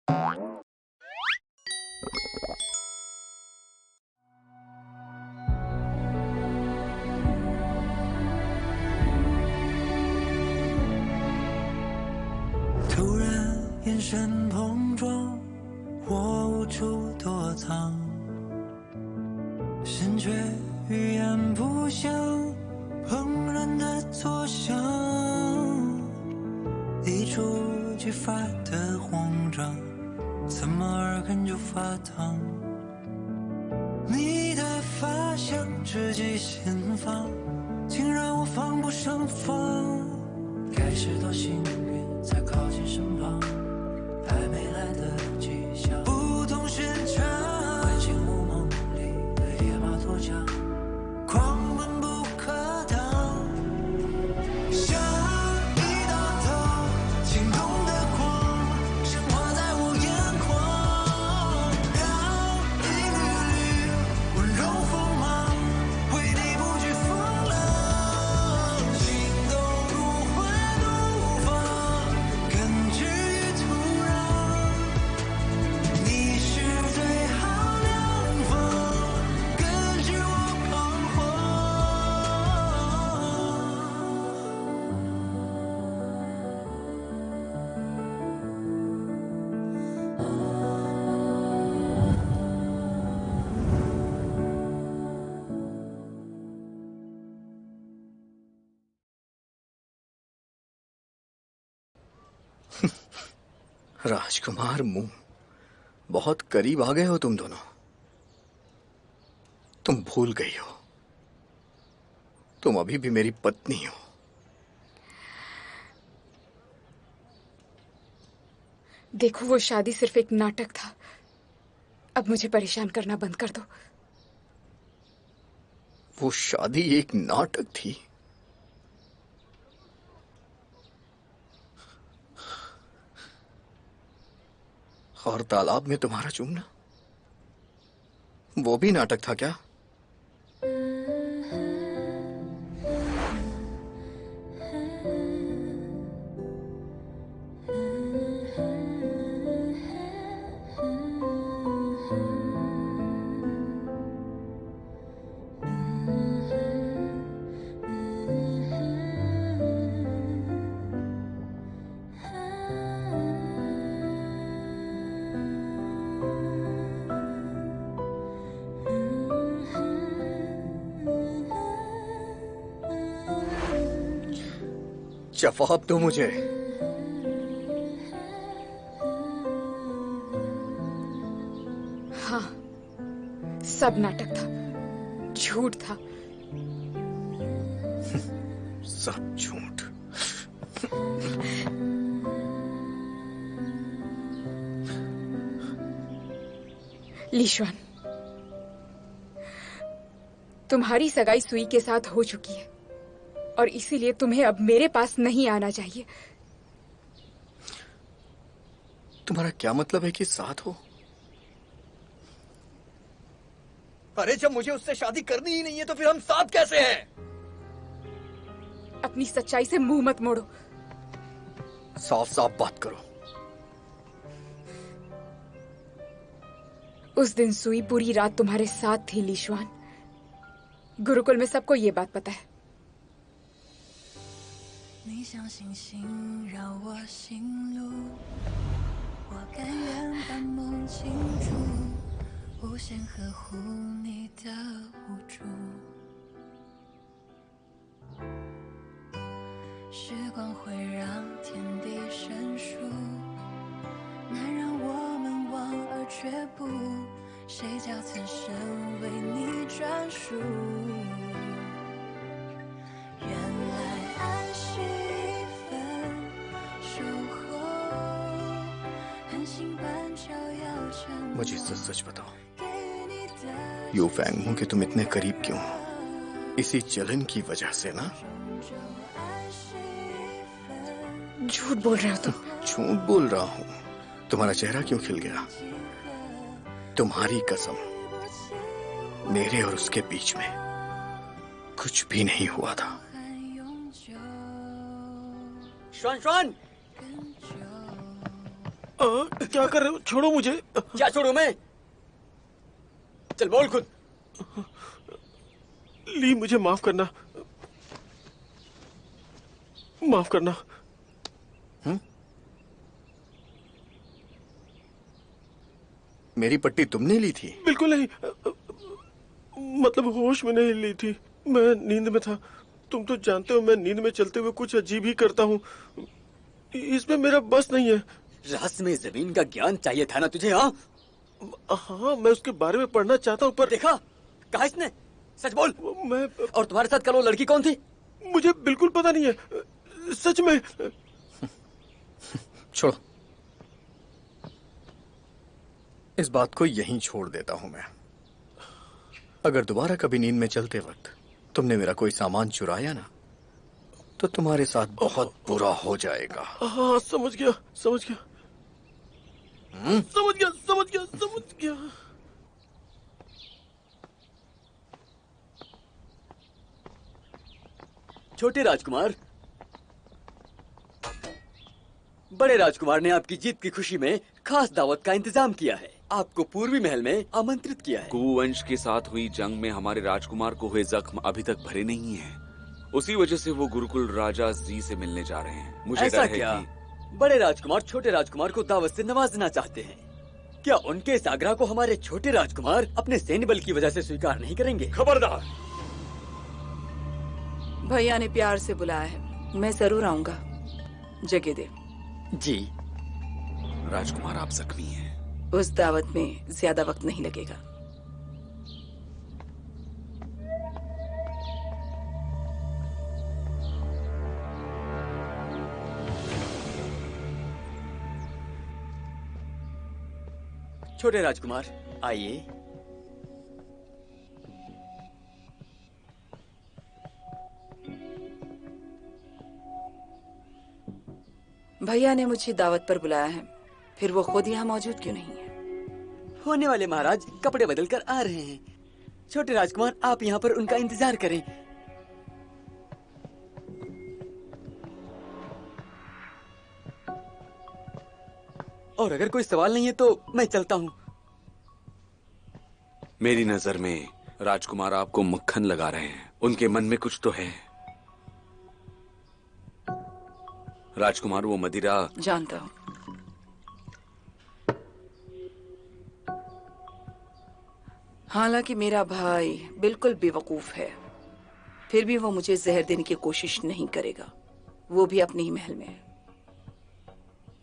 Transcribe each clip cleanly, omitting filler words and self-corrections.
突然眼神碰撞，我无处躲藏，心却语言不详，怦然的作响，一触即发的慌张，怎么耳根就发烫？你的发香直击心房，竟让我防不胜防。该是多幸运，才靠近身旁，还没来得及想，不同寻常。爱情雾梦里的野马脱缰，狂奔不可挡，像一道道惊动的光，升华在我眼眶，让一缕缕温柔锋芒，为你不惧风浪，心动如花怒放，根植于土壤，你是最好良方，根据我彷徨。राजकुमार मुंह, बहुत करीब आ गए हो तुम दोनों। तुम भूल गई हो, तुम अभी भी मेरी पत्नी हो। देखो, वो शादी सिर्फ एक नाटक था। अब मुझे परेशान करना बंद कर दो। वो शादी एक नाटक थी? और तालाब में तुम्हारा चूमना, वो भी नाटक था क्या? जवाब दो मुझे। हाँ, सब नाटक था, झूठ था। सब झूठ। लीशुआन, तुम्हारी सगाई सुई के साथ हो चुकी है और इसीलिए तुम्हें अब मेरे पास नहीं आना चाहिए। तुम्हारा क्या मतलब है कि साथ हो? अरे जब मुझे उससे शादी करनी ही नहीं है तो फिर हम साथ कैसे हैं? अपनी सच्चाई से मुंह मत मोड़ो। साफ साफ बात करो। उस दिन सुई पूरी रात तुम्हारे साथ थी लीशुआन। गुरुकुल में सबको ये बात पता है। 你像星星绕我心路，我甘愿把梦倾注，无限呵护你的无助。时光会让天地生疏，难让我们望而却步，谁叫此生为你专属？原来爱是一份守候，狠心般照耀成 मुझे सच सच बताओ, यू फैंग हूं कि तुम इतने करीब क्यों हो? इसी जलन की वजह से ना? झूठ बोल रहे हो तुम। झूठ बोल रहा हूं। तुम्हारा चेहरा क्यों खिल गया? तुम्हारी कसम, मेरे और उसके बीच में कुछ भी नहीं हुआ था। 栓栓， क्या कर रहे हो? छोड़ो मुझे। क्या छोड़ू मैं? चल बोल खुद। ली, मुझे माफ करना, माफ करना। मेरी पट्टी तुमने ली थी? बिल्कुल नहीं, मतलब होश में नहीं ली थी, मैं नींद में था। तुम तो जानते हो मैं नींद में चलते हुए कुछ अजीब ही करता हूँ, इसमें मेरा बस नहीं है। रहस्यमय जमीन का ज्ञान चाहिए था ना तुझे? हाँ हाँ, मैं उसके बारे में पढ़ना चाहता हूँ, पर देखा? कहा इसने? सच बोल। मैं और तुम्हारे साथ कल वो लड़की कौन थी? मुझे बिल्कुल पता नहीं है, सच में। छोड़ो, इस बात को यहीं छोड़ देता हूं मैं। अगर दोबारा कभी नींद में चलते वक्त तुमने मेरा कोई सामान चुराया ना, तो तुम्हारे साथ बहुत बुरा हो जाएगा। हाँ, समझ गया, समझ गया, समझ गया, समझ गया, समझ गया। छोटे राजकुमार, बड़े राजकुमार ने आपकी जीत की खुशी में खास दावत का इंतजाम किया है। आपको पूर्वी महल में आमंत्रित किया है। कुवंश के साथ हुई जंग में हमारे राजकुमार को हुए जख्म अभी तक भरे नहीं हैं। उसी वजह से वो गुरुकुल राजा जी से मिलने जा रहे हैं। मुझे ऐसा डर है क्या? कि बड़े राजकुमार छोटे राजकुमार को दावत से नवाजना चाहते हैं। क्या उनके इस आग्रह को हमारे छोटे राजकुमार अपने सैन्य बल की वजह से स्वीकार नहीं करेंगे? खबरदार! भैया ने प्यार से बुलाया है, मैं जरूर आऊंगा। जगह दे। जी राजकुमार, आप जख्मी हैं। उस दावत में ज्यादा वक्त नहीं लगेगा। छोटे राजकुमार आइए। भैया ने मुझे दावत पर बुलाया है, फिर वो खुद यहाँ मौजूद क्यों नहीं है? होने वाले महाराज कपड़े बदल कर आ रहे हैं। छोटे राजकुमार, आप यहाँ पर उनका इंतजार करें। और अगर कोई सवाल नहीं है तो मैं चलता हूँ। मेरी नजर में राजकुमार आपको मक्खन लगा रहे हैं। उनके मन में कुछ तो है। राजकुमार, वो मदिरा जानता हूँ। हालांकि मेरा भाई बिल्कुल बेवकूफ है, फिर भी वो मुझे जहर देने की कोशिश नहीं करेगा, वो भी अपने ही महल में।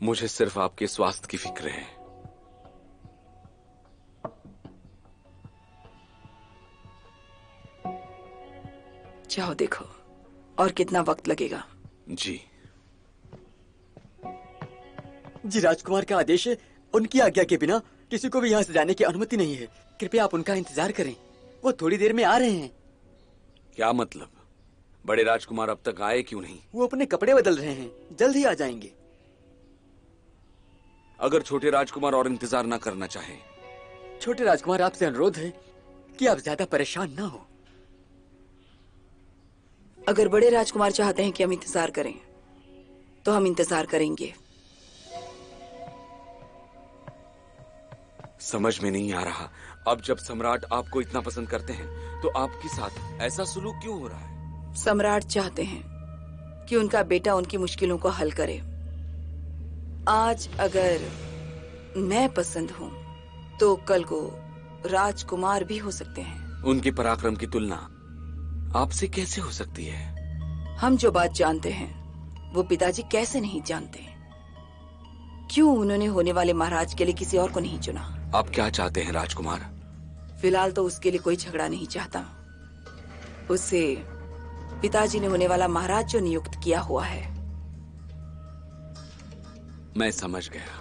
मुझे सिर्फ आपके स्वास्थ्य की फिक्र है। चाहो देखो और कितना वक्त लगेगा। जी जी राजकुमार का आदेश है, उनकी आज्ञा के बिना किसी को भी यहाँ से जाने की अनुमति नहीं है। कृपया आप उनका इंतजार करें, वो थोड़ी देर में आ रहे हैं। क्या मतलब? बड़े राजकुमार अब तक आए क्यों नहीं? वो अपने कपड़े बदल रहे हैं, जल्द ही आ जाएंगे। अगर छोटे राजकुमार और इंतजार ना करना चाहे? छोटे राजकुमार, आपसे अनुरोध है कि आप ज्यादा परेशान ना हो। अगर बड़े राजकुमार चाहते हैं कि हम इंतजार करें तो हम इंतजार करेंगे। समझ में नहीं आ रहा, अब जब सम्राट आपको इतना पसंद करते हैं तो आपके साथ ऐसा सुलूक क्यों हो रहा है? सम्राट चाहते हैं कि उनका बेटा उनकी मुश्किलों को हल करे। आज अगर मैं पसंद हूं तो कल को राजकुमार भी हो सकते हैं। उनके पराक्रम की तुलना आपसे कैसे हो सकती है? हम जो बात जानते हैं वो पिताजी कैसे नहीं जानते? क्यों उन्होंने होने वाले महाराज के लिए किसी और को नहीं चुना? आप क्या चाहते हैं राजकुमार? फिलहाल तो उसके लिए कोई झगड़ा नहीं चाहता। उसे पिताजी ने होने वाला महाराज जो नियुक्त किया हुआ है। मैं समझ गया।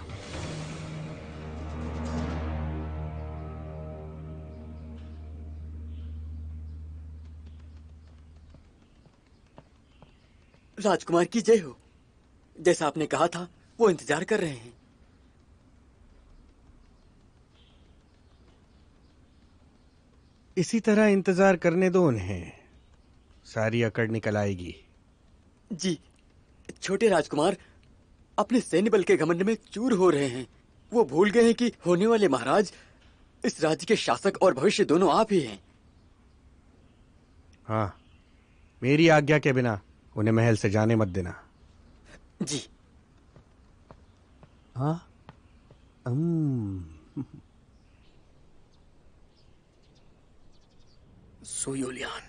राजकुमार की जय हो। जैसा आपने कहा था वो इंतजार कर रहे हैं। इसी तरह इंतजार करने दो उन्हें, सारी अकड़ निकल आएगी। जी छोटे राजकुमार, अपने सैन्य बल के घमंड में चूर हो रहे हैं। वो भूल गए हैं कि होने वाले महाराज इस राज्य के शासक और भविष्य दोनों आप ही हैं। हाँ, मेरी आज्ञा के बिना उन्हें महल से जाने मत देना। जी। हाँ। सो यूलियान,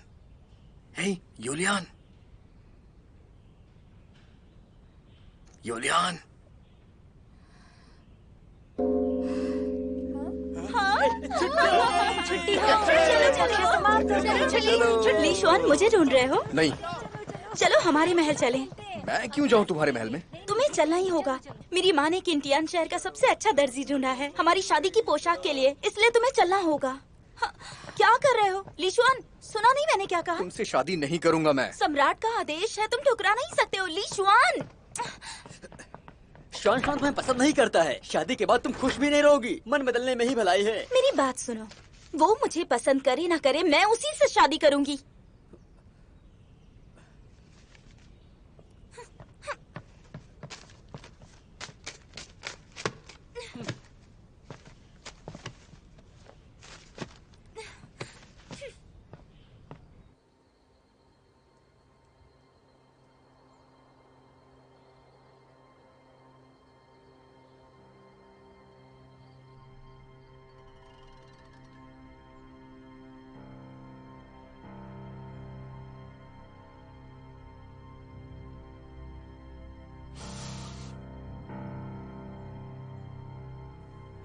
हे यूलियान, यूलियान। ली शुआन, मुझे ढूंढ रहे हो? नहीं। चलो हमारे महल चलें। मैं क्यों जाऊं तुम्हारे महल में? तुम्हें चलना ही होगा। मेरी माँ ने किंटियान शहर का सबसे अच्छा दर्जी ढूंढा है हमारी शादी की पोशाक के लिए, इसलिए तुम्हें चलना होगा। क्या कर रहे हो ली शुआन? सुना नहीं मैंने क्या कहा? तुमसे शादी नहीं करूंगा मैं। सम्राट का आदेश है, तुम ठुकरा नहीं सकते हो ली शुआन। शॉन तुम्हें पसंद नहीं करता है। शादी के बाद तुम खुश भी नहीं रहोगी। मन बदलने में ही भलाई है। मेरी बात सुनो, वो मुझे पसंद करे ना करे, मैं उसी से शादी करूंगी।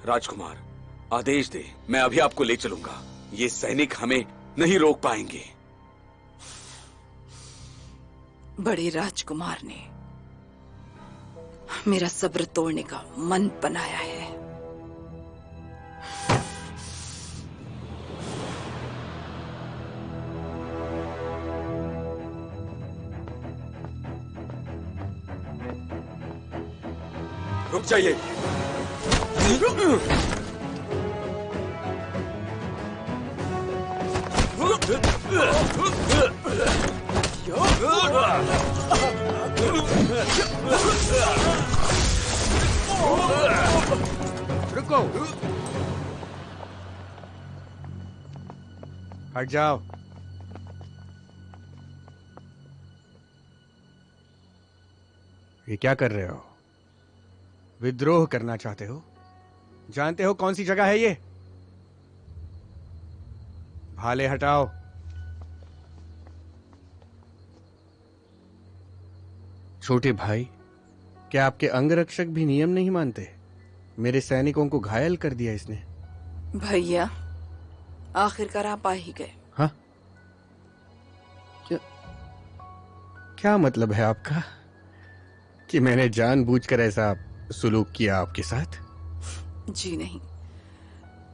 राजकुमार, आदेश दे, मैं अभी आपको ले चलूंगा। ये सैनिक हमें नहीं रोक पाएंगे। बड़े राजकुमार ने मेरा सब्र तोड़ने का मन बनाया है। रुक जाइए। रुको, हट जाओ। ये क्या कर रहे हो? विद्रोह करना चाहते हो? जानते हो कौन सी जगह है ये? भाले हटाओ। छोटे भाई, क्या आपके अंगरक्षक भी नियम नहीं मानते? मेरे सैनिकों को घायल कर दिया इसने। भैया, आखिरकार आप आ ही गए। हाँ? क्या मतलब है आपका कि मैंने जानबूझकर ऐसा सुलूक किया आपके साथ? जी नहीं,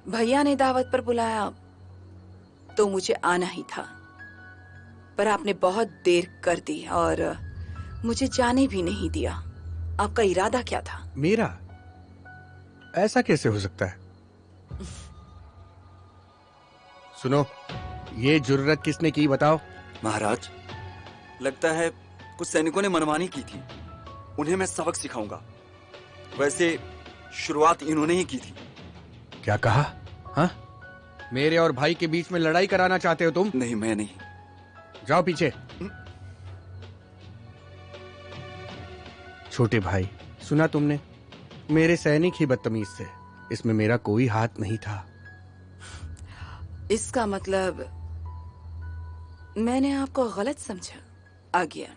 भैया ने दावत पर बुलाया तो मुझे आना ही था, पर आपने बहुत देर कर दी और मुझे जाने भी नहीं दिया। आपका इरादा क्या था? मेरा? ऐसा कैसे हो सकता है? सुनो, ये जुर्रत किसने की बताओ? महाराज, लगता है कुछ सैनिकों ने मनमानी की थी। उन्हें मैं सबक सिखाऊंगा। वैसे शुरुआत इन्होंने ही की थी। क्या कहा? हाँ? मेरे और भाई के बीच में लड़ाई कराना चाहते हो तुम? नहीं, मैं नहीं। जाओ पीछे। छोटे भाई, सुना तुमने? मेरे सैनिक ही बदतमीज थे। इसमें मेरा कोई हाथ नहीं था। इसका मतलब मैंने आपको गलत समझा। आ गया।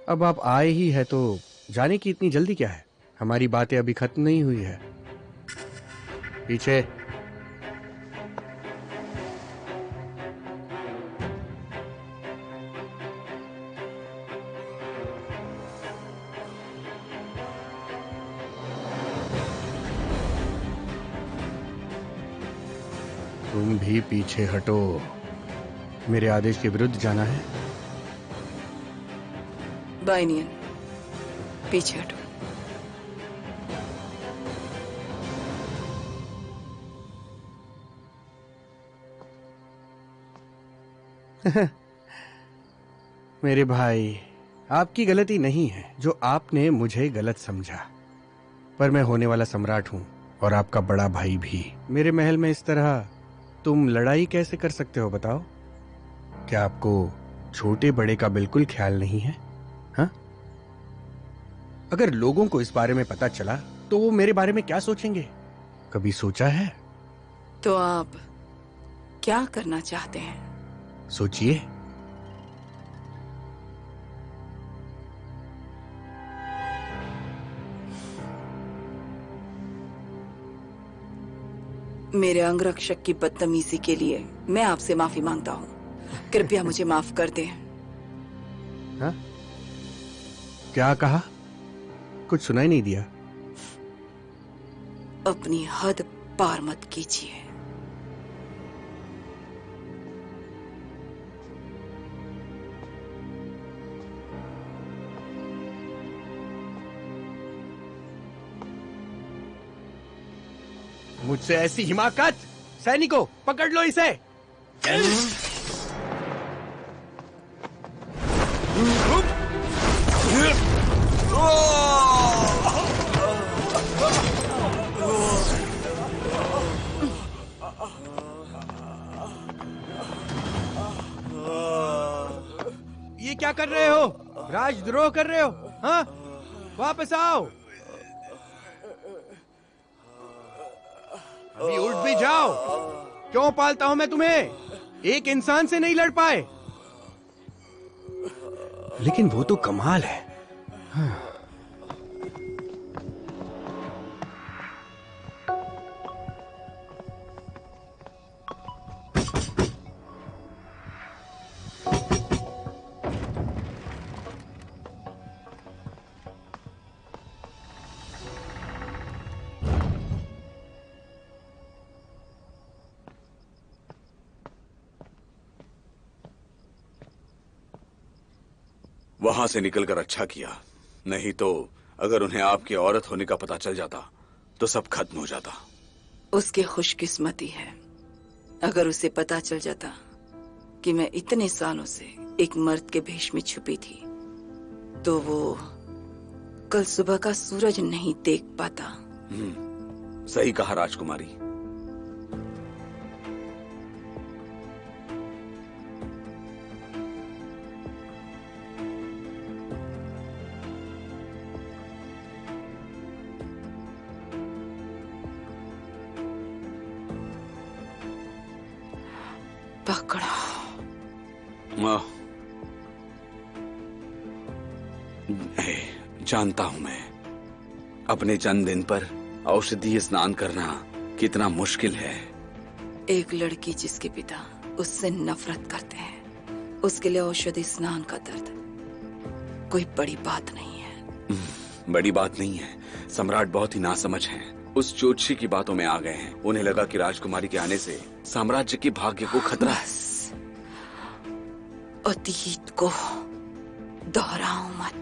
अब आप आए ही है तो जाने की इतनी जल्दी क्या है? हमारी बातें अभी खत्म नहीं हुई है। पीछे। तुम भी पीछे हटो। मेरे आदेश के विरुद्ध जाना है? बाइनियन, पीछे हटो। मेरे भाई, आपकी गलती नहीं है जो आपने मुझे गलत समझा, पर मैं होने वाला सम्राट हूं और आपका बड़ा भाई भी। मेरे महल में इस तरह तुम लड़ाई कैसे कर सकते हो बताओ? क्या आपको छोटे बड़े का बिल्कुल ख्याल नहीं है? हाँ? अगर लोगों को इस बारे में पता चला तो वो मेरे बारे में क्या सोचेंगे? कभी सोचा है? तो आप क्या करना चाहते हैं? सोचिए। मेरे अंगरक्षक की बदतमीजी के लिए मैं आपसे माफी मांगता हूँ। कृपया मुझे माफ कर दें। हाँ? क्या कहा? कुछ सुनाई नहीं दिया। अपनी हद पार मत कीजिए। मुझसे ऐसी हिमाकत! सैनिकों, पकड़ लो इसे! ये क्या कर रहे हो? राजद्रोह कर रहे हो? हाँ? वापस आओ। अभी उठ भी जाओ। क्यों पालता हूं मैं तुम्हें? एक इंसान से नहीं लड़ पाए। लेकिन वो तो कमाल है। हाँ। वहां से निकलकर अच्छा किया, नहीं तो अगर उन्हें आपकी औरत होने का पता चल जाता तो सब खत्म हो जाता। उसकी खुशकिस्मती है। अगर उसे पता चल जाता कि मैं इतने सालों से एक मर्द के भेष में छुपी थी तो वो कल सुबह का सूरज नहीं देख पाता। सही कहा राजकुमारी। पकड़ो। जानता हूं मैं, अपने जन्मदिन पर औषधीय स्नान करना कितना मुश्किल है। एक लड़की जिसके पिता उससे नफरत करते हैं, उसके लिए औषधि स्नान का दर्द कोई बड़ी बात नहीं है। बड़ी बात नहीं है। सम्राट बहुत ही नासमझ हैं। उस ज्योतिषी की बातों में आ गए हैं। उन्हें लगा कि राजकुमारी के आने से साम्राज्य के भाग्य को खतरा है। बस अतीत को दोहराओ मत।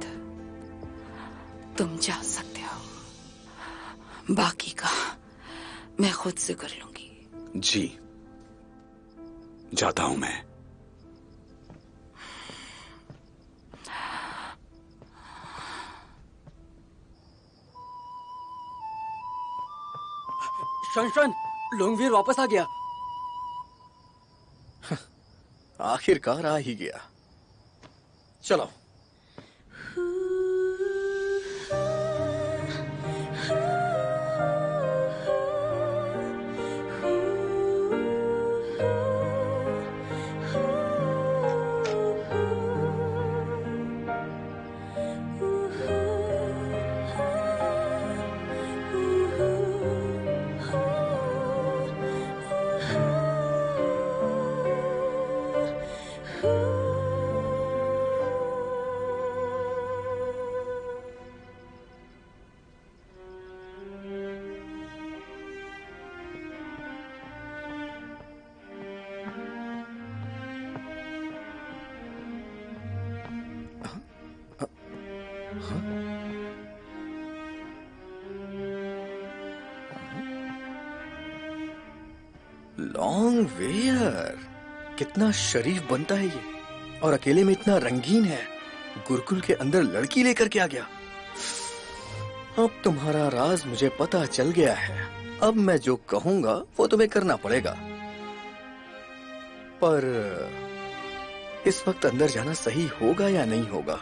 तुम जा सकते हो, बाकी का मैं खुद से कर लूंगी। जी, जाता हूं मैं। शन, लोंगवीर वापस आ गया। आखिरकार आ ही गया। चलो। लॉन्ग वेयर, कितना शरीफ बनता है ये, और अकेले में इतना रंगीन है। गुरुकुल के अंदर लड़की लेकर के आ गया। अब तुम्हारा राज मुझे पता चल गया है। अब मैं जो कहूंगा वो तुम्हें करना पड़ेगा, पर इस वक्त अंदर जाना सही होगा या नहीं होगा?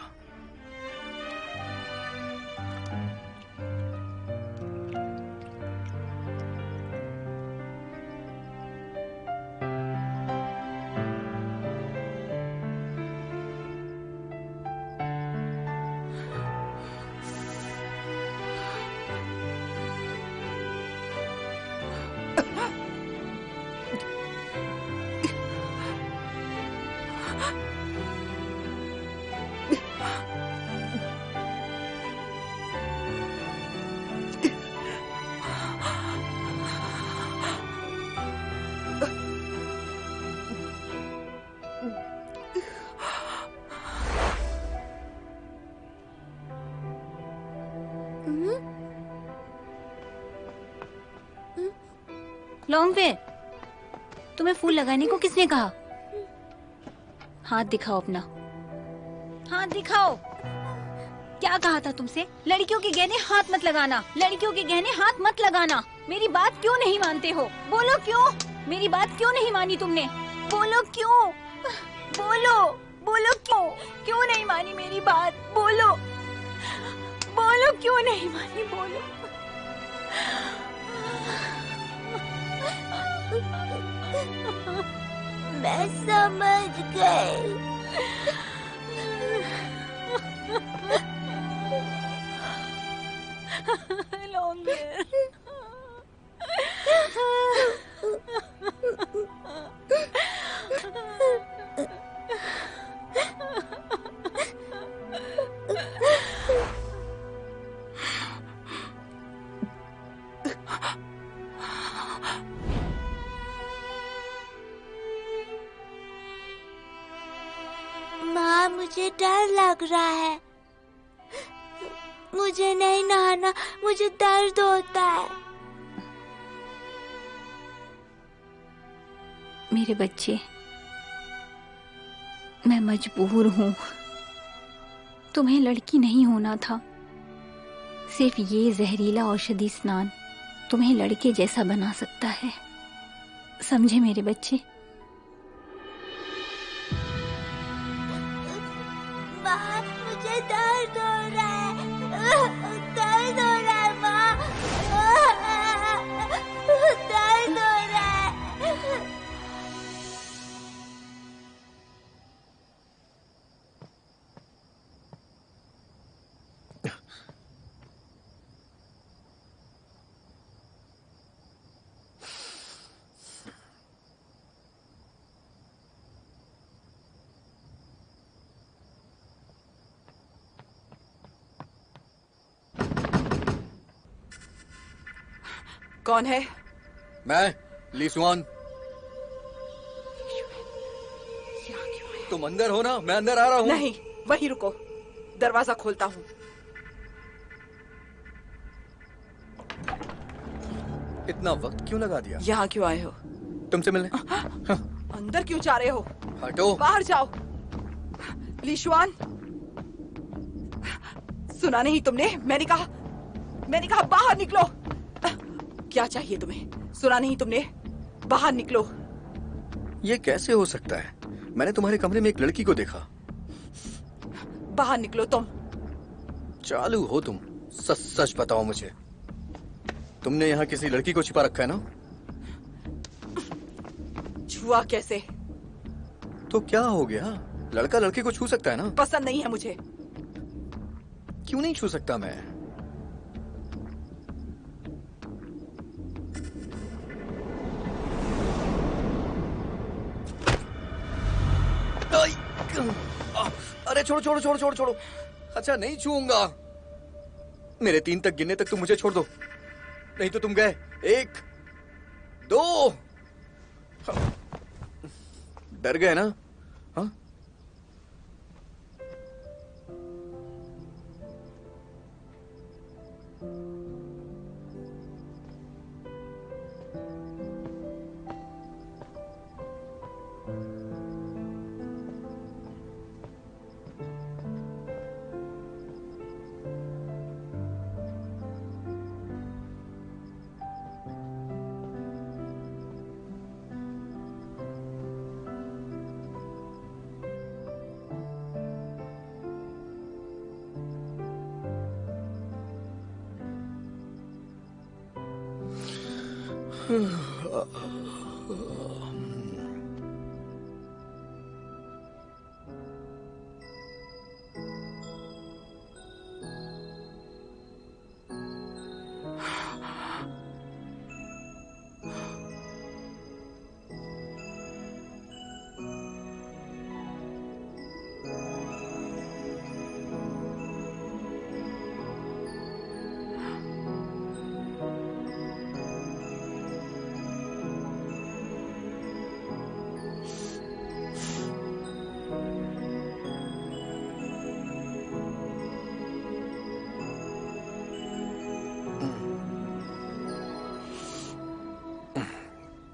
लॉन्गवे, तुम्हें फूल लगाने को किसने कहा? हाथ दिखाओ अपना, हाथ दिखाओ। क्या कहा था तुमसे? लड़कियों के गहने हाथ मत लगाना, लड़कियों के गहने हाथ मत लगाना। मेरी बात क्यों नहीं मानते हो? बोलो क्यों? मेरी बात क्यों नहीं मानी तुमने? बोलो क्यों? बोलो, बोलो क्यों? क्यों नहीं मानी मेरी बात? बोलो, बोलो क्यों नहीं मानी? बोलो। मैं समझ गई। लॉन्गवे, माँ, मुझे डर लग रहा है। मुझे नहीं नहाना, मुझे दर्द होता है। मेरे बच्चे, मैं मजबूर हूँ। तुम्हें लड़की नहीं होना था। सिर्फ ये जहरीला औषधि स्नान तुम्हें लड़के जैसा बना सकता है। समझे मेरे बच्चे? माँ, मुझे दर्द हो रहा है। दर्द हो रहा है माँ। दर्द हो रहा है। कौन है? मैं, लीसुआन। तुम अंदर हो ना? मैं अंदर आ रहा हूँ। नहीं, वहीं रुको, दरवाजा खोलता हूँ। इतना वक्त क्यों लगा दिया? यहाँ क्यों आए हो? तुमसे मिलने। अंदर क्यों जा रहे हो? हटो। बाहर जाओ। लीशुआन, सुना नहीं तुमने? मैंने कहा बाहर निकलो। क्या चाहिए तुम्हें? सुना नहीं तुमने? बाहर निकलो। ये कैसे हो सकता है? मैंने तुम्हारे कमरे में एक लड़की को देखा। बाहर निकलो तुम। चालू हो तुम। सच सच बताओ मुझे, तुमने यहाँ किसी लड़की को छिपा रखा है ना? छुआ कैसे? तो क्या हो गया? लड़का लड़के को छू सकता है ना? पसंद नहीं है मुझे। क्यों नहीं छू सकता मैं? अरे छोड़ो छोड़ो छोड़ो छोड़ो छोड़ो। अच्छा, नहीं छूऊंगा। मेरे 3 तक गिनने तक तुम मुझे छोड़ दो, नहीं तो तुम गए। 1 2। डर गए ना? हाँ?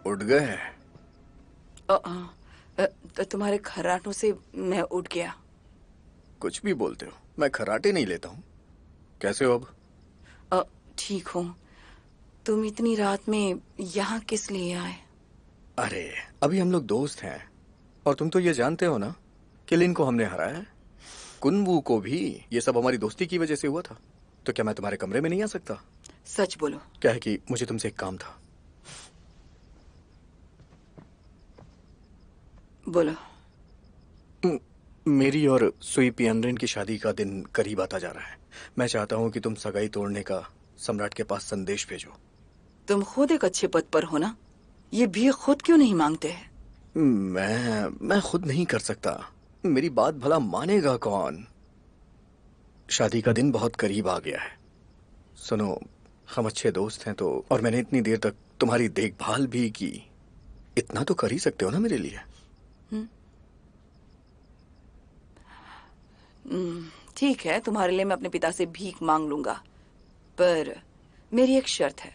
उठ गए? तुम्हारे खर्राटों से मैं उठ गया। कुछ भी बोलते हो, मैं खर्राटे नहीं लेता हूँ। कैसे हो अब? ठीक हूँ। तुम इतनी रात में यहाँ किस लिए आए? अरे अभी हम लोग दोस्त हैं, और तुम तो ये जानते हो ना कि लिन को हमने हराया है। कुनवू को भी ये सब हमारी दोस्ती की वजह से हुआ था। तो क्या मैं तुम्हारे कमरे में नहीं आ सकता? सच बोलो। क्या है कि मुझे तुमसे एक काम था। बोलो। मेरी और सुई पियनरेन की शादी का दिन करीब आता जा रहा है। मैं चाहता हूँ कि तुम सगाई तोड़ने का सम्राट के पास संदेश भेजो। तुम खुद एक अच्छे पद पर हो ना, ये भी खुद क्यों नहीं मांगते हैं? मैं खुद नहीं कर सकता। मेरी बात भला मानेगा कौन? शादी का दिन बहुत करीब आ गया है। सुनो, हम अच्छे दोस्त हैं तो, और मैंने इतनी देर तक तुम्हारी देखभाल भी की। इतना तो कर ही सकते हो ना मेरे लिए? ठीक है, तुम्हारे लिए मैं अपने पिता से भीख मांग लूंगा, पर मेरी एक शर्त है।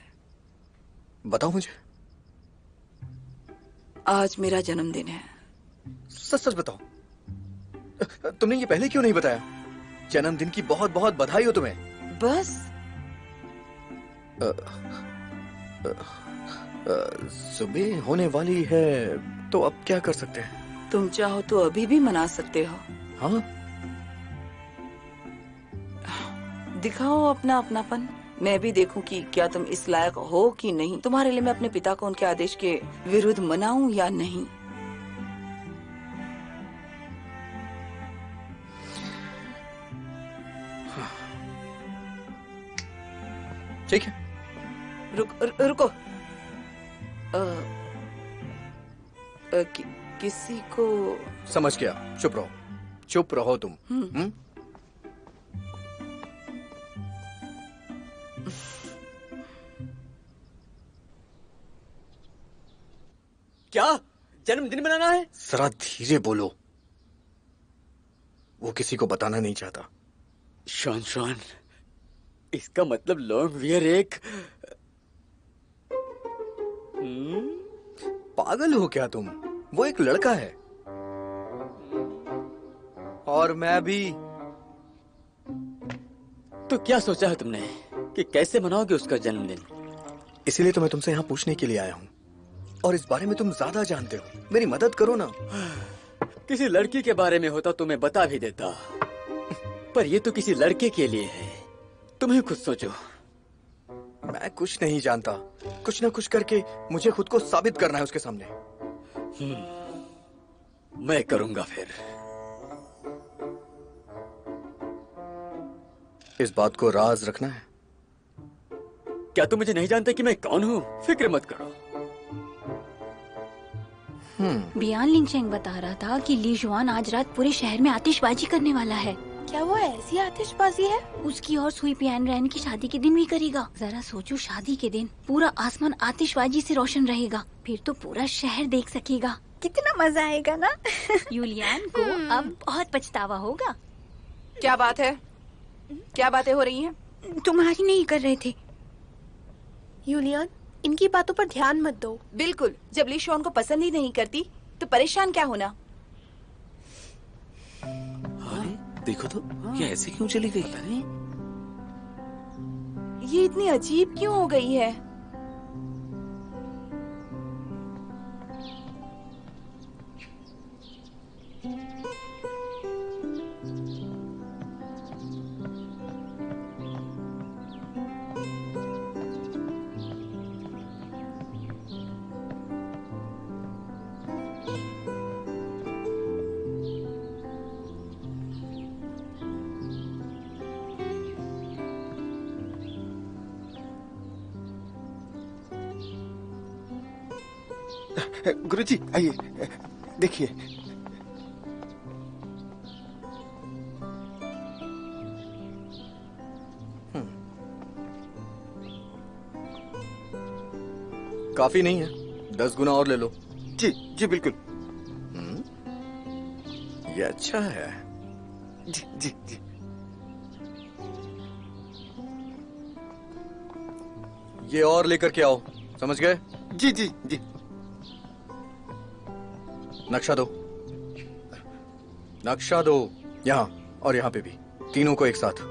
बताओ मुझे। आज मेरा जन्मदिन है। सच सच बताओ, तुमने ये पहले क्यों नहीं बताया? जन्मदिन की बहुत बहुत बधाई हो तुम्हें। बस सुबह होने वाली है तो अब क्या कर सकते हैं? तुम चाहो तो अभी भी मना सकते हो। हाँ, दिखाओ अपना अपनापन। मैं भी देखूं कि क्या तुम इस लायक हो कि नहीं। तुम्हारे लिए मैं अपने पिता को उनके आदेश के विरुद्ध मनाऊं या नहीं। ठीक है। रुको। किसी को समझ गया। चुप रहो, चुप रहो तुम। क्या जन्मदिन मनाना है? जरा धीरे बोलो, वो किसी को बताना नहीं चाहता। शॉन, इसका मतलब लॉर्ड वियर एक पागल हो क्या तुम? वो एक लड़का है, और मैं भी। तो क्या सोचा है तुमने कि कैसे मनाओगे उसका जन्मदिन? इसीलिए तो मैं तुमसे यहाँ पूछने के लिए आया हूँ, और इस बारे में तुम ज्यादा जानते हो। मेरी मदद करो ना। किसी लड़की के बारे में होता तो मैं बता भी देता, पर ये तो किसी लड़के के लिए है। तुम ही खुद सोचो। मैं कुछ नहीं जानता। कुछ ना कुछ करके मुझे खुद को साबित करना है उसके सामने। मैं करूंगा फिर। इस बात को राज रखना है। क्या तुम मुझे नहीं जानते कि मैं कौन हूँ? फिक्र मत करो। बियान लिंचेंग बता रहा था कि ली जुआन आज रात पूरे शहर में आतिशबाजी करने वाला है। क्या वो ऐसी आतिशबाजी है? उसकी और सुई पियनरेन की शादी के दिन भी करेगा। जरा सोचो, शादी के दिन पूरा आसमान आतिशबाजी से रोशन रहेगा। फिर तो पूरा शहर देख सकेगा। कितना मजा आएगा ना। यूलियान को अब बहुत पछतावा होगा। क्या बात है? क्या बातें हो रही हैं? तुम्हारी नहीं कर रहे थे। यूलियान, इनकी बातों पर ध्यान मत दो। बिल्कुल। जब ली शॉन को पसंद ही नहीं करती तो परेशान क्या होना। देखो तो, ये ऐसे क्यों चली गई? ये इतनी अजीब क्यों हो गई है? गुरुजी आइए, देखिए। काफी नहीं है, 10 गुना और ले लो। जी जी बिल्कुल। ये अच्छा है। जी जी जी। ये और लेकर के आओ, समझ गए? जी जी जी। नक्शा दो, नक्शा दो, यहाँ और यहाँ पे भी, तीनों को एक साथ।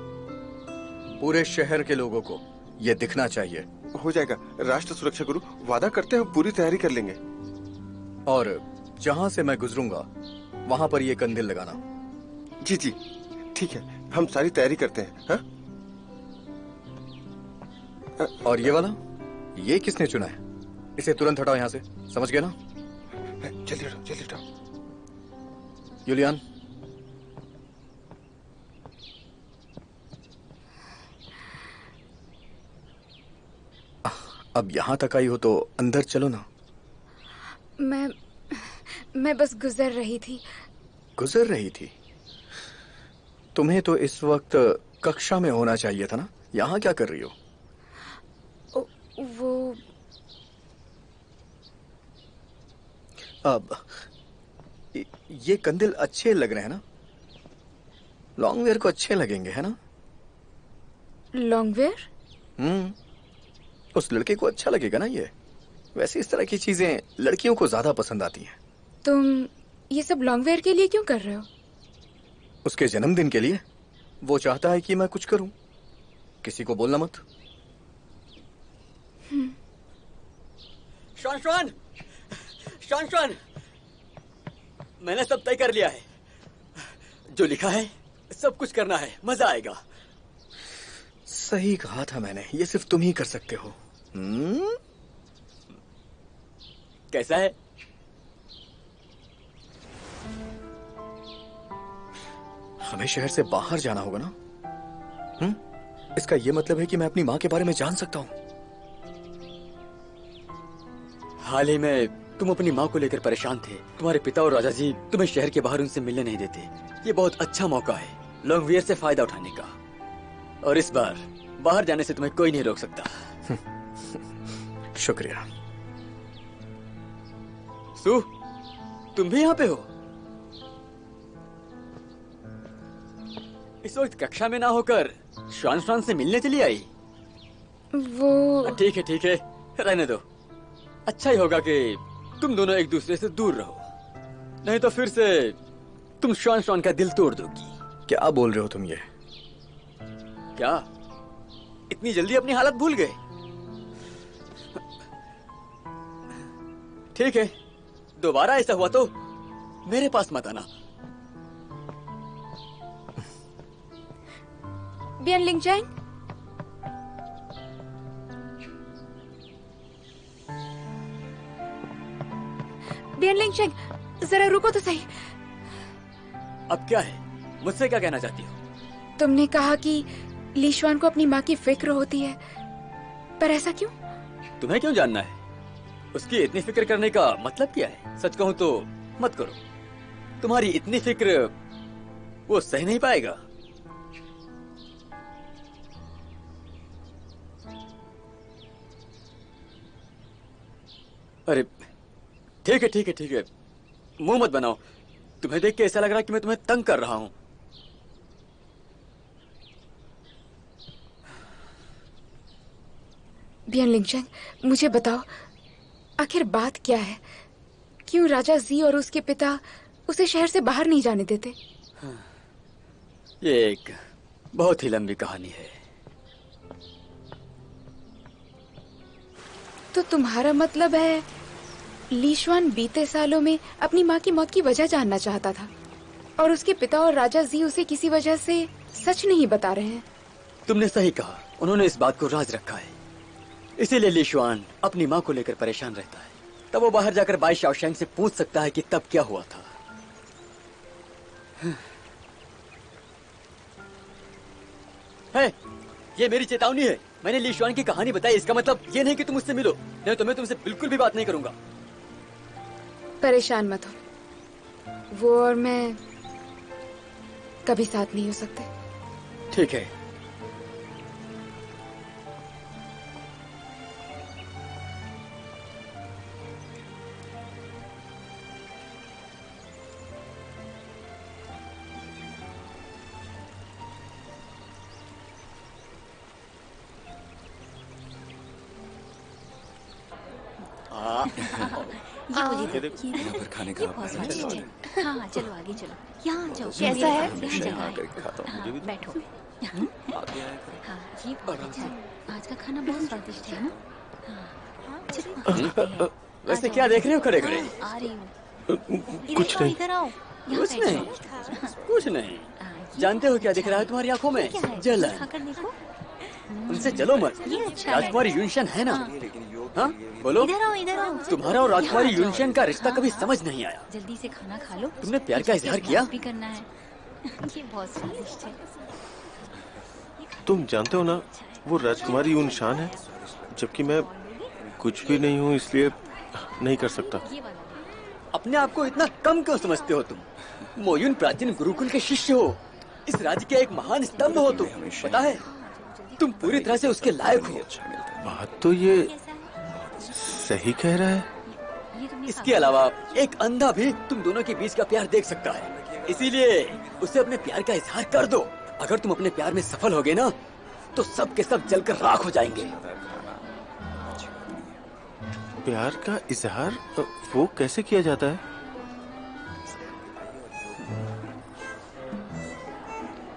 पूरे शहर के लोगों को ये दिखना चाहिए। हो जाएगा राष्ट्र सुरक्षा गुरु, वादा करते हैं पूरी तैयारी कर लेंगे। और जहां से मैं गुजरूंगा वहां पर ये कंदील लगाना। जी जी ठीक है, हम सारी तैयारी करते हैं। हाँ? और ये वाला, ये किसने चुना है? इसे तुरंत हटाओ यहाँ से, समझ गए ना? जल्दी हटाओ, जल्दी हटाओ। यूलियान, अब यहां तक आई हो तो अंदर चलो ना। मैं बस गुजर रही थी। गुजर रही थी? तुम्हें तो इस वक्त कक्षा में होना चाहिए था ना, यहाँ क्या कर रही हो? वो अब ये कंदिल अच्छे लग रहे हैं ना? लॉन्गवेयर को अच्छे लगेंगे, है ना? लॉन्गवेयर? उस लड़के को अच्छा लगेगा ना ये। वैसे इस तरह की चीजें लड़कियों को ज्यादा पसंद आती हैं। तुम ये सब लॉन्गवेयर के लिए क्यों कर रहे हो? उसके जन्मदिन के लिए। वो चाहता है कि मैं कुछ करूं। किसी को बोलना मत। श्वान श्वान, श्वान श्वान, मैंने सब तय कर लिया है। जो लिखा है सब कुछ करना है, मजा आएगा। सही कहा था मैंने, ये सिर्फ तुम ही कर सकते हो। कैसा है? हमें शहर से बाहर जाना होगा ना? इसका ये मतलब है कि मैं अपनी माँ के बारे में जान सकता हूँ। हाल ही में तुम अपनी माँ को लेकर परेशान थे। तुम्हारे पिता और राजा जी तुम्हें शहर के बाहर उनसे मिलने नहीं देते। ये बहुत अच्छा मौका है लॉन्गवेयर से फायदा उठाने का, और इस बार बाहर जाने से तुम्हें कोई नहीं रोक सकता। शुक्रिया। सू, तुम भी यहाँ पे हो? इस वक्त कक्षा में ना होकर श्वान श्वान से मिलने चली आई? वो ठीक है ठीक है, रहने दो। अच्छा ही होगा कि तुम दोनों एक दूसरे से दूर रहो, नहीं तो फिर से तुम श्वान श्वान का दिल तोड़ दोगी। क्या बोल रहे हो तुम ये? क्या इतनी जल्दी अपनी हालत भूल गए? ठीक है, दोबारा ऐसा हुआ तो मेरे पास मत आना। बियन लिंगचैंग, बियन लिंगचैंग, जरा रुको तो सही। अब क्या है, मुझसे क्या कहना चाहती हो? तुमने कहा कि लीशवान को अपनी माँ की फिक्र होती है, पर ऐसा क्यों? तुम्हें क्यों जानना है? उसकी इतनी फिक्र करने का मतलब क्या है? सच कहूं तो मत करो। तुम्हारी इतनी फिक्र वो सह नहीं पाएगा। अरे ठीक है ठीक है ठीक है, मुंह मत बनाओ। तुम्हें देख के ऐसा लग रहा है कि मैं तुम्हें तंग कर रहा हूं। बियन लिंगचैंग, मुझे बताओ आखिर बात क्या है? क्यों राजा जी और उसके पिता उसे शहर से बाहर नहीं जाने देते? ये एक बहुत ही लंबी कहानी है। तो तुम्हारा मतलब है लीशवान बीते सालों में अपनी माँ की मौत की वजह जानना चाहता था, और उसके पिता और राजा जी उसे किसी वजह से सच नहीं बता रहे हैं। तुमने सही कहा, उन्होंने इस बात को राज रखा है। इसीलिए लीशवान अपनी माँ को लेकर परेशान रहता है। तब वो बाहर जाकर बाई शाओशैंग से पूछ सकता है कि तब क्या हुआ था। है, ये मेरी चेतावनी है। मैंने लीशवान की कहानी बताई, इसका मतलब ये नहीं कि तुम मुझसे मिलो, नहीं तो मैं तुमसे बिल्कुल भी बात नहीं करूंगा। परेशान मत हो, वो और मैं कभी साथ नहीं हो सकते। ठीक है। ये देखो, यहाँ पर खाने का बहुत स्वादिष्ट है। हाँ चलो आगे चलो, यहाँ आ जाओ। कैसा है? यहाँ जगह है। खाता हूँ, मुझे भी बैठो। हाँ ये बहुत अच्छा है। आज का खाना बहुत स्वादिष्ट है ना। हाँ चलो खाते हैं। वैसे क्या देख रहे हो खड़े खड़े? आ रही हूँ। कुछ नहीं। इधर आओ। कुछ नहीं, कुछ नहीं। जानते हो क्या दिख रहा है तुम्हारी आंखों में? जलन। खाकर देखो। उनसे चलो मत। ये अच्छा है। राजकुमारी युनशन है ना? हाँ बोलो। इधर आओ, इधर आओ। तुम्हारा और राजकुमारी युनशन का रिश्ता कभी समझ नहीं आया। जल्दी से खाना खा लो। तुमने प्यार का इजहार किया? भी करना है। ये बहुत स्वादिष्ट है। तुम जानते हो ना, वो राजकुमारी यून शान है, जबकि मैं कुछ भी नहीं हूँ, इसलिए नहीं कर सकता। अपने आप को इतना कम क्यों समझते हो तुम? मोयुन प्राचीन गुरुकुल के शिष्य हो, इस राज्य के एक महान स्तंभ हो तुम। पता है, तुम पूरी तरह से उसके लायक हो। बात तो ये सही कह रहा है। इसके अलावा एक अंधा भी तुम दोनों के बीच का प्यार देख सकता है, इसीलिए उसे अपने प्यार का इजहार कर दो। अगर तुम अपने प्यार में सफल होगे ना, तो सब के सब जलकर राख हो जाएंगे। प्यार का इजहार वो कैसे किया जाता है?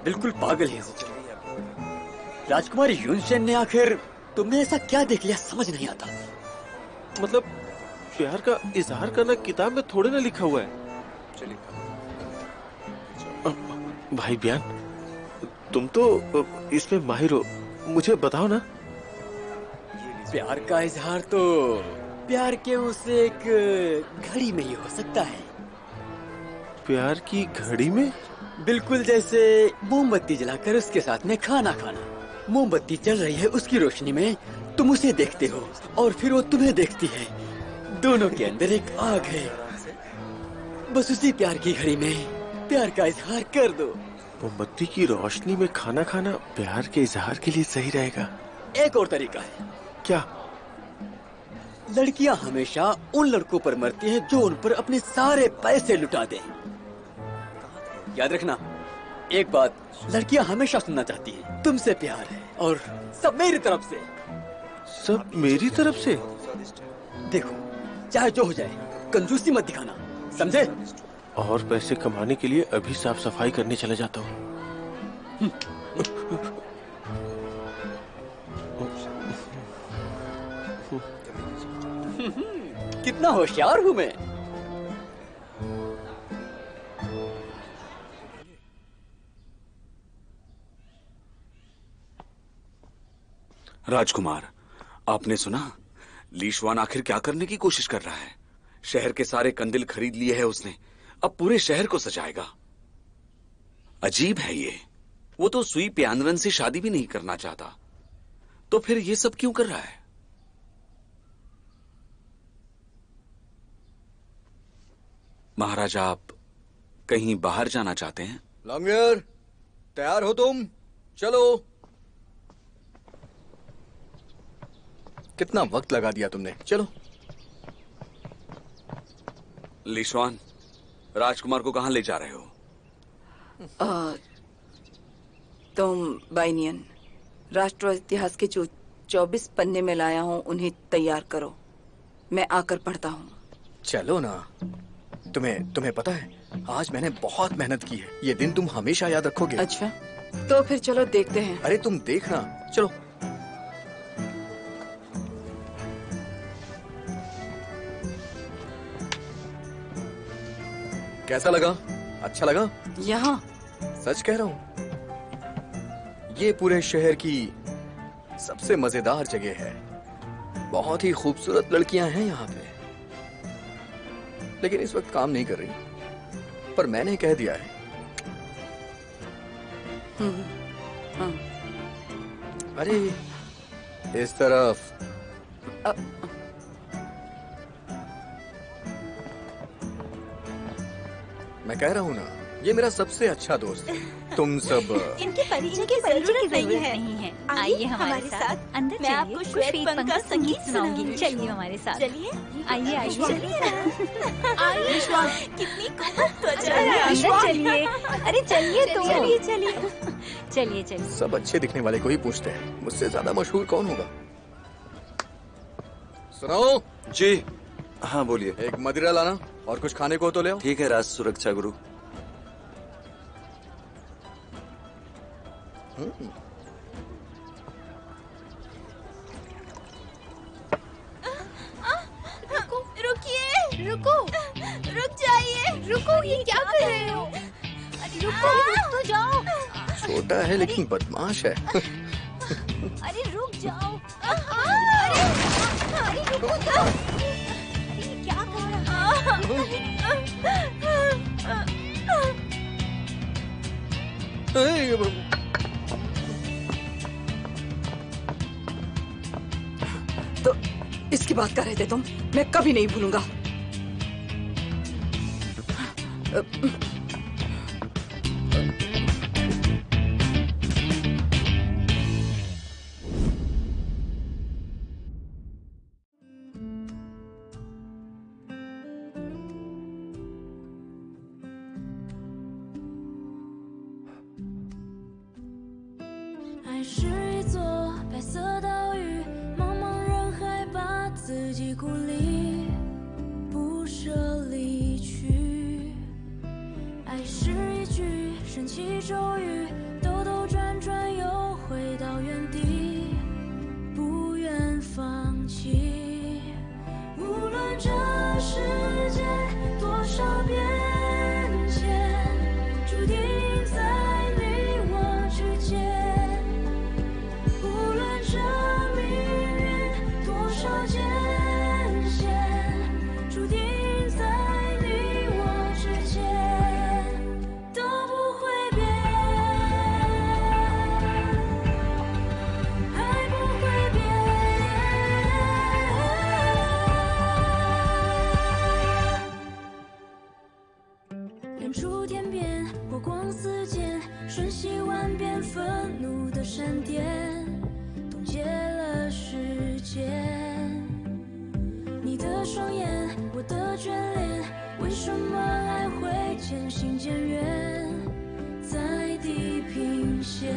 बिल्कुल पागल ही हो। राजकुमारी युनशन ने आखिर तुमने ऐसा क्या देख लिया समझ नहीं आता। मतलब प्यार का इजहार करना किताब में थोड़े ना लिखा हुआ है। भाई बयान, तुम तो इसमें माहिर हो, मुझे बताओ ना। प्यार का इजहार तो प्यार के उस एक घड़ी में ही हो सकता है। प्यार की घड़ी में? बिल्कुल जैसे मोमबत्ती जलाकर उसके साथ में खाना खाना। मोमबत्ती जल रही है, उसकी रोशनी में तुम उसे देखते हो और फिर वो तुम्हें देखती है। दोनों के अंदर एक आग है। बस उसी प्यार की घड़ी में प्यार का इजहार कर दो। मोमबत्ती की रोशनी में खाना खाना प्यार के इजहार के लिए सही रहेगा। एक और तरीका है। क्या? लड़कियां हमेशा उन लड़कों पर मरती हैं जो उन पर अपने सारे पैसे लुटा दें। याद रखना, एक बात लड़कियां हमेशा सुनना चाहती हैं, तुमसे प्यार है और सब मेरी तरफ से। सब मेरी तरफ से? देखो, चाहे जो हो जाए, कंजूसी मत दिखाना, समझे? और पैसे कमाने के लिए अभी साफ सफाई करने चले जाता हूँ। कितना होशियार हूँ मैं। राजकुमार, आपने सुना? लीशवान आखिर क्या करने की कोशिश कर रहा है? शहर के सारे कंदिल खरीद लिए हैं उसने, अब पूरे शहर को सजाएगा। अजीब है ये। वो तो सुई प्यानवन से शादी भी नहीं करना चाहता, तो फिर ये सब क्यों कर रहा है? महाराजा, आप कहीं बाहर जाना चाहते हैं? लॉन्गवियर, तैयार हो तुम? चलो। कितना वक्त लगा दिया तुमने, चलो। लीशवान, राजकुमार को कहां ले जा रहे हो? तुम बाइनियन, राष्ट्र इतिहास के जो 24 पन्ने में लाया हूँ उन्हें तैयार करो, मैं आकर पढ़ता हूँ। चलो ना। तुम्हें पता है, आज मैंने बहुत मेहनत की है, ये दिन तुम हमेशा याद रखोगे। अच्छा, तो फिर चलो देखते हैं। अरे तुम देखना, चलो। कैसा लगा? अच्छा लगा? यहाँ सच कह रहा हूँ, ये पूरे शहर की सबसे मजेदार जगह है। बहुत ही खूबसूरत लड़कियां हैं यहाँ पे, लेकिन इस वक्त काम नहीं कर रही। पर मैंने कह दिया है। अरे इस तरफ। मैं कह रहा हूँ ना, ये मेरा सबसे अच्छा दोस्त है। तुम सब इनके परिचय की जरूरत नहीं है। आइए हमारे साथ अंदर मैं चलिए। आपको कुछ श्वेत श्वेत पंख पंख का का संगीत सुनाऊंगी। सुनाऊंगी। चलिए हमारे साथ। चलिए आइए आइए आइए कितनी कोमल त्वचा अरे है। अंदर चलिए। अरे चलिए तो। चलिए चलिए चलिए चलिए। सब अच्छे दिखने वाले को ही पूछते हैं, मुझसे ज्यादा मशहूर कौन होगा? सुनो जी हाँ बोलिए। एक मदिरा लाना और कुछ खाने को तो ले आओ। ठीक है राज सुरक्षा गुरु। रुकिए, रुको, रुक जाइए। रुको, ये क्या कर रहे हो? रुको, रुक तो जाओ। छोटा है लेकिन बदमाश है। अरे रुक जाओ। अरे रुको तो। अरे ये क्या कर रहा तो इसकी बात कर रहे थे तुम? मैं कभी नहीं भूलूंगा।爱是一座白色岛屿，茫茫人海把自己孤立，不舍离去。爱是一句神奇咒语，兜兜转转又回到原地，不愿放弃。无论这世界多少变迁，注定在你我之间。无论这命运多少艰险，注定在你我之间都不会变，爱不会变。远处天边火光四溅，瞬息万变，愤怒的闪电冻结了时间。你的双眼，我的眷恋，为什么爱会渐行渐远，在地平线？